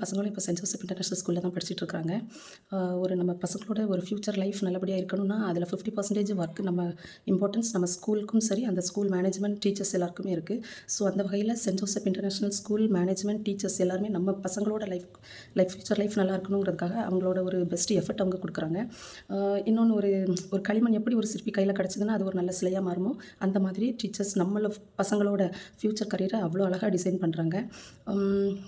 பசங்களும் இப்போ send Joseph international ஸ்கூலில் தான் படிச்சுட்டு இருக்காங்க. ஒரு நம்ம பசங்களோட ஒரு ஃப்யூச்சர் லைஃப் நல்லபடியாக இருக்கணும்னா அதில் 50% ஒர்க் நம்ம இம்பார்ட்டன்ஸ் நம்ம ஸ்கூலுக்கும் சரி, அந்த ஸ்கூல் மேனேஜ்மெண்ட் டீச்சர்ஸ் எல்லாருக்குமே இருக்குது. ஸோ அந்த வகையில் saint Joseph international school management teachers எல்லாருமே நம்ம பசங்களோட ஃப்யூச்சர் லைஃப் நல்லா இருக்கணுங்கிறதுக்காக அவங்களோட ஒரு பெஸ்ட் எஃபர்ட் அவங்க கொடுக்குறாங்க. இன்னொன்று ஒரு களிமண் எப்படி ஒரு சிற்பி கையில் கிடச்சிதுன்னா அது ஒரு நல்ல சிலையாக மாறுமோ, அந்த மாதிரி டீச்சர்ஸ் பசங்களோட ஃப்யூச்சர் கரியரை அவ்வளோ அழகாக டிசைன் பண்ணுறாங்க.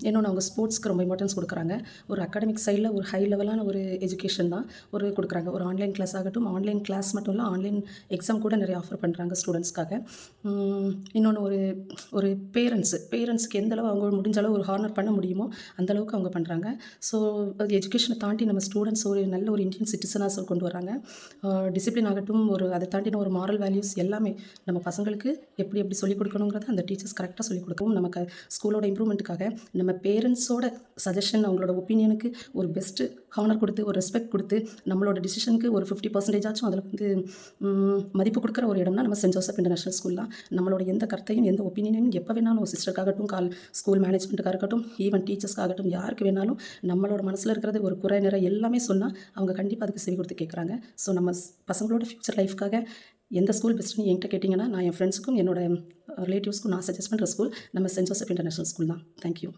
இன்னொன்று அவங்க ஸ்போர்ட்ஸ்க்கு ரொம்ப இம்பார்ட்டன்ஸ் கொடுக்குறாங்க. ஒரு அகாடமிக் சைடில் ஒரு ஹை லெவலான ஒரு எஜுகேஷன் தான் கொடுக்குறாங்க. ஒரு ஆன்லைன் கிளாஸ் ஆகட்டும், ஆன்லைன் கிளாஸ் மட்டும் இல்லை, ஆன்லைன் எக்ஸாம் கூட நிறைய ஆஃபர் பண்ணுறாங்க ஸ்டூடெண்ட்ஸ்க்காக. இன்னொன்று ஒரு பேரண்ட்ஸுக்கு எந்தளவு அவங்க முடிஞ்ச அளவு ஒரு ஹார்னர் பண்ண முடியுமோ அந்தளவுக்கு அவங்க பண்ணுறாங்க. ஸோ எஜுகேஷனை தாண்டி நம்ம ஸ்டூடெண்ட்ஸ் ஒரு நல்ல ஒரு இந்தியன் சிட்டிசனாக கொண்டு வராங்க. டிசிப்ளின் ஆகட்டும், அதை தாண்டின ஒரு மாரல் வேல்யூஸ் எல்லாமே நம்ம பசங்களுக்கு எப்படி சொல்லிக் கொடுக்கணுங்கிறத அந்த டீச்சர்ஸ் கரெக்டாக சொல்லிக் கொடுக்கவும், நமக்கு ஸ்கூலோட இம்ப்ரூவ்மெண்ட்டுக்காக நம்ம பேரண்ட்ஸோட சஜஷன், அவங்களோட ஒப்பீனியனுக்கு ஒரு பெஸ்ட்டு ஹானர் கொடுத்து, ஒரு ரெஸ்பெக்ட் கொடுத்து, நம்மளோட டிசிஷனுக்கு ஒரு 50% ஆச்சும் அதில் மதிப்பு கொடுக்குற ஒரு இடம்னா நம்ம சென்ட் ஜோசப் இன்டர்நேஷனல் ஸ்கூல் தான். நம்மளோட எந்த கருத்தையும் எந்த ஒப்பீனியனையும் எப்போ வேணாலும் சிஸ்டருக்காகட்டும், ஸ்கூல் மேனேஜ்மெண்ட்டுக்காக இருக்கட்டும், ஈவன் டீச்சர்ஸ்க்காகட்டும், யாருக்கு வேணாலும் நம்மளோட மனசில் இருக்கிறது ஒரு குறை நிறை எல்லாமே சொன்னால் அவங்க கண்டிப்பாக அதுக்கு செவி கொடுத்து கேட்குறாங்க. ஸோ நம்ம பசங்களோட ஃப்யூச்சர் லைஃப்க்காக எந்த ஸ்கூல் பெஸ்ட்டுன்னு என்கிட்ட கேட்டிங்கன்னா, நான் என் ஃப்ரெண்ட்ஸுக்கும் என்னோட ரிலேட்டிவ்ஸ்க்கும் நான் சஜஸ்ட் பண்ணுற ஸ்கூல் நம்ம சென்ட் ஜோசப் இன்டர்நேஷனல் ஸ்கூல் தான். தேங்க்யூ.